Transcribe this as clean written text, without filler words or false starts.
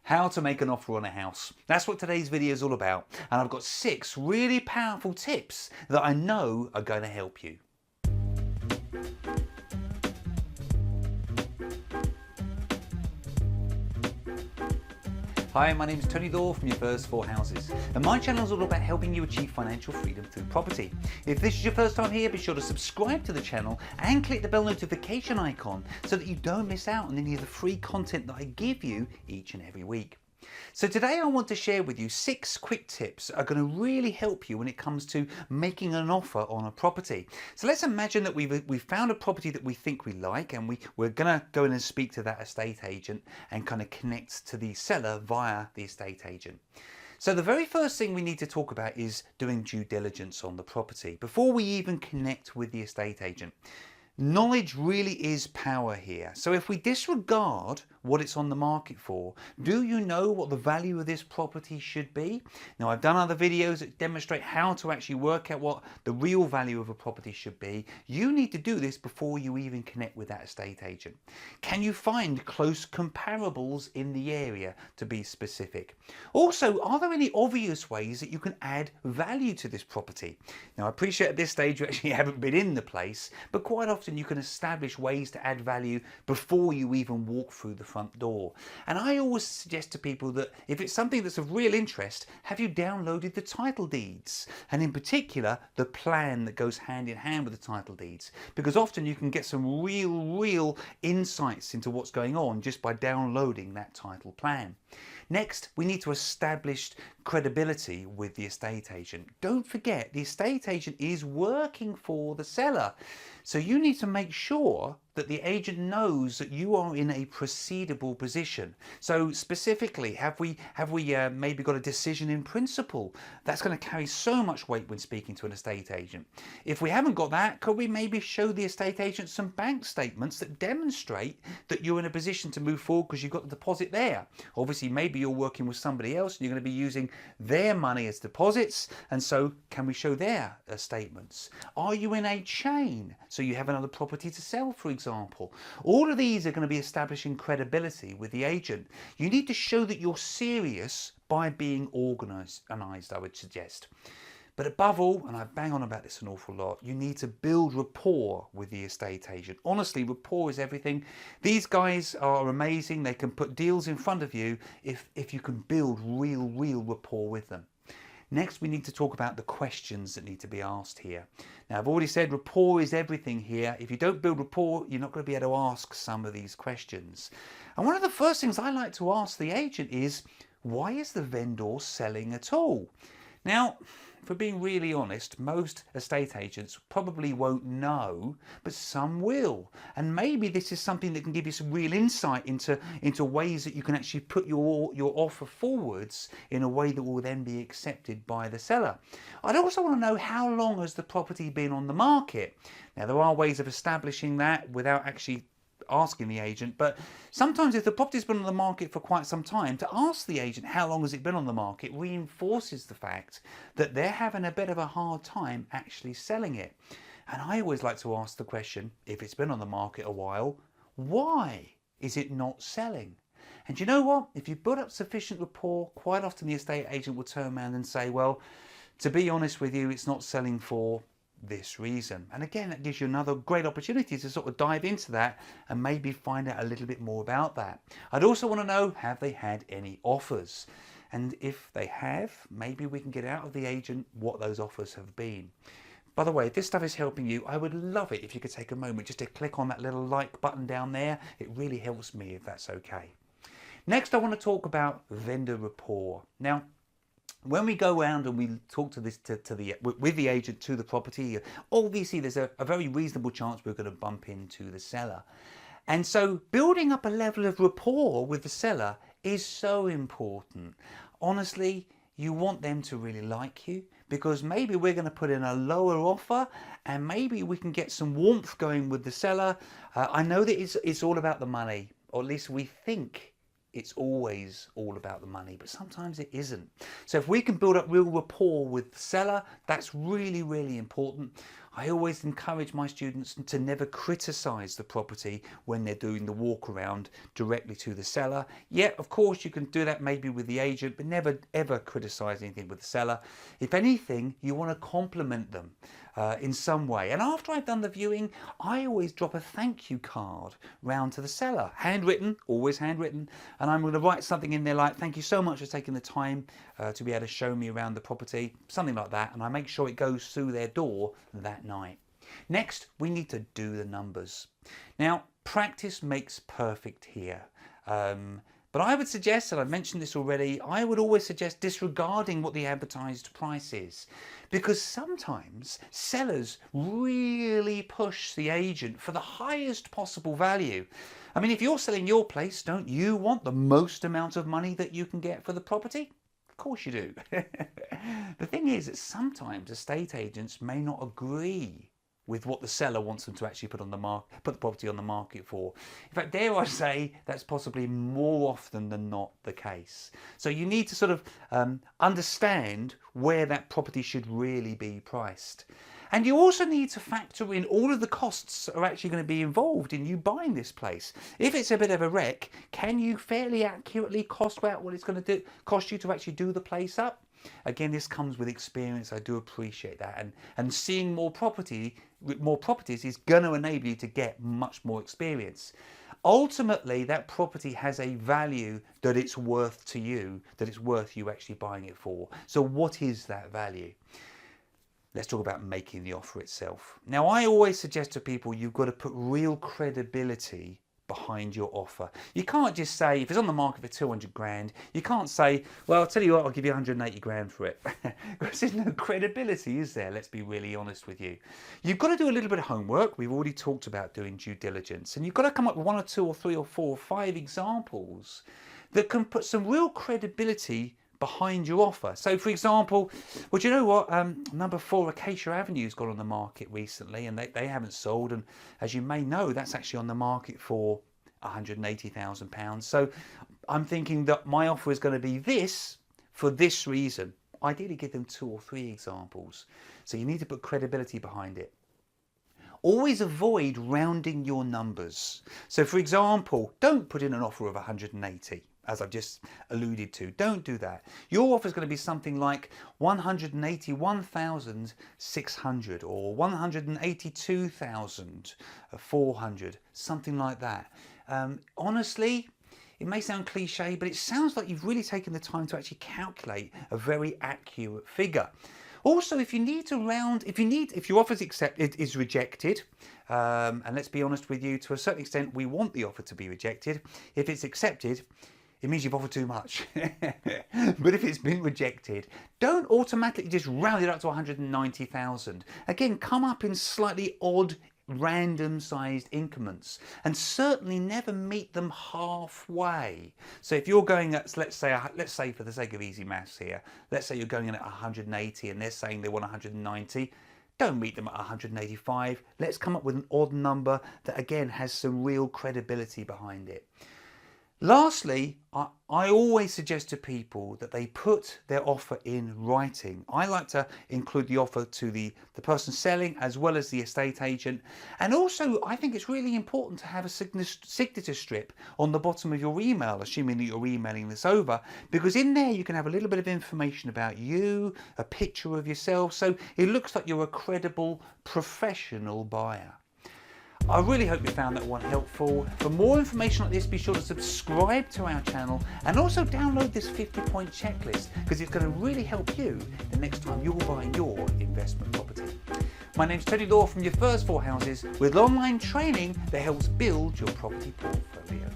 How to make an offer on a house. That's what today's video is all about. And I've got 6 really powerful tips that I know are going to help you. Hi, my name is Tony Dorr from Your First 4 Houses, and my channel is all about helping you achieve financial freedom through property. If this is your first time here, be sure to subscribe to the channel and click the bell notification icon so that you don't miss out on any of the free content that I give you each and every week. So today I want to share with you 6 quick tips that are going to really help you when it comes to making an offer on a property. So let's imagine that we've found a property that we think we like, and we're going to go in and speak to that estate agent and kind of connect to the seller via the estate agent. So the very first thing we need to talk about is doing due diligence on the property before we even connect with the estate agent. Knowledge really is power here. So if we disregard what it's on the market for, do you know what the value of this property should be? Now, I've done other videos that demonstrate how to actually work out what the real value of a property should be. You need to do this before you even connect with that estate agent. Can you find close comparables in the area, to be specific? Also, are there any obvious ways that you can add value to this property? Now, I appreciate at this stage you actually haven't been in the place, but quite often you can establish ways to add value before you even walk through the front door. And I always suggest to people that if it's something that's of real interest, have you downloaded the title deeds? And in particular, the plan that goes hand in hand with the title deeds. Because often you can get some real insights into what's going on just by downloading that title plan. Next, we need to establish credibility with the estate agent. Don't forget, the estate agent is working for the seller. So you need to make sure that the agent knows that you are in a proceedable position. So specifically, have we maybe got a decision in principle? That's going to carry so much weight when speaking to an estate agent. If we haven't got that, could we maybe show the estate agent some bank statements that demonstrate that you're in a position to move forward because you've got the deposit there? Obviously, maybe you're working with somebody else and you're going to be using their money as deposits, and so can we show their statements? Are you in a chain? So you have another property to sell, for example. All of these are going to be establishing credibility with the agent. You need to show that you're serious by being organized, I would suggest. But above all, and I bang on about this an awful lot, you need to build rapport with the estate agent. Honestly, rapport is everything. These guys are amazing. They can put deals in front of you if you can build real rapport with them. Next, we need to talk about the questions that need to be asked here. Now, I've already said rapport is everything here. If you don't build rapport, you're not going to be able to ask some of these questions. And one of the first things I like to ask the agent is, why is the vendor selling at all? Now, for being really honest, most estate agents probably won't know, but some will. And maybe this is something that can give you some real insight into ways that you can actually put your offer forwards in a way that will then be accepted by the seller. I'd also want to know, how long has the property been on the market? Now, there are ways of establishing that without actually asking the agent, but sometimes if the property's been on the market for quite some time, to ask the agent how long has it been on the market reinforces the fact that they're having a bit of a hard time actually selling it. And I always like to ask the question, if it's been on the market a while, why is it not selling? And you know what? If you build up sufficient rapport, quite often the estate agent will turn around and say, well, to be honest with you, it's not selling for this reason. And again, that gives you another great opportunity to sort of dive into that and maybe find out a little bit more about that. I'd also want to know, have they had any offers? And if they have, maybe we can get out of the agent what those offers have been. By the way, if this stuff is helping you, I would love it if you could take a moment just to click on that little like button down there. It really helps me, if that's okay. Next, I want to talk about vendor rapport. Now, when we go around and we talk with the agent to the property, obviously there's a very reasonable chance we're going to bump into the seller. And so building up a level of rapport with the seller is so important. Honestly, you want them to really like you, because maybe we're going to put in a lower offer and maybe we can get some warmth going with the seller. I know that it's all about the money, or at least we think it's always all about the money, but sometimes it isn't. So if we can build up real rapport with the seller, that's really important. I always encourage my students to never criticize the property when they're doing the walk around directly to the seller. Yeah, of course you can do that maybe with the agent, but never ever criticize anything with the seller. If anything, you want to compliment them in some way. And after I've done the viewing, I always drop a thank you card round to the seller, handwritten, always handwritten, and I'm going to write something in there like, thank you so much for taking the time to be able to show me around the property, something like that, and I make sure it goes through their door that night. Next, we need to do the numbers. Now, practice makes perfect here. But I would suggest, and I've mentioned this already, I would always suggest disregarding what the advertised price is, because sometimes sellers really push the agent for the highest possible value. I mean, if you're selling your place, don't you want the most amount of money that you can get for the property? Of course you do. The thing is that sometimes estate agents may not agree with what the seller wants them to actually put the property on the market for. In fact, dare I say, that's possibly more often than not the case. So you need to sort of understand where that property should really be priced. And you also need to factor in all of the costs that are actually going to be involved in you buying this place. If it's a bit of a wreck, can you fairly accurately cost out what it's going to cost you to actually do the place up? Again, this comes with experience. I do appreciate that, and seeing more properties is going to enable you to get much more experience. Ultimately, that property has a value that it's worth to you, that it's worth you actually buying it for. So what is that value? Let's talk about making the offer itself. Now, I always suggest to people you've got to put real credibility behind your offer. You can't just say, if it's on the market for 200 grand, you can't say, well, I'll tell you what, I'll give you 180 grand for it. Because there's no credibility, is there? Let's be really honest with you. You've got to do a little bit of homework. We've already talked about doing due diligence, and you've got to come up with 1 or 2 or 3 or 4 or 5 examples that can put some real credibility behind your offer. So for example, well, do you know what, number 4 Acacia Avenue's gone on the market recently, and they haven't sold, and as you may know, that's actually on the market for £180,000. So I'm thinking that my offer is going to be this for this reason. Ideally give them 2 or 3 examples. So you need to put credibility behind it. Always avoid rounding your numbers. So for example, don't put in an offer of 180. As I've just alluded to, don't do that. Your offer is going to be something like 181,600 or 182,400, something like that. Honestly, it may sound cliche, but it sounds like you've really taken the time to actually calculate a very accurate figure. Also, if you need to round, if your offer is rejected, and let's be honest with you, to a certain extent, we want the offer to be rejected. If it's accepted, it means you've offered too much. But if it's been rejected, don't automatically just round it up to 190,000. Again, come up in slightly odd, random sized increments, and certainly never meet them halfway. So if you're going at, let's say for the sake of easy maths here, let's say you're going in at 180 and they're saying they want 190. Don't meet them at 185. Let's come up with an odd number that again has some real credibility behind it. Lastly, I always suggest to people that they put their offer in writing. I like to include the offer to the person selling as well as the estate agent. And also, I think it's really important to have a signature strip on the bottom of your email, assuming that you're emailing this over, because in there you can have a little bit of information about you, a picture of yourself, so it looks like you're a credible, professional buyer. I really hope you found that one helpful. For more information like this, be sure to subscribe to our channel and also download this 50-point checklist, because it's going to really help you the next time you're buying your investment property. My name's Tony Law from Your First 4 Houses, with online training that helps build your property portfolio.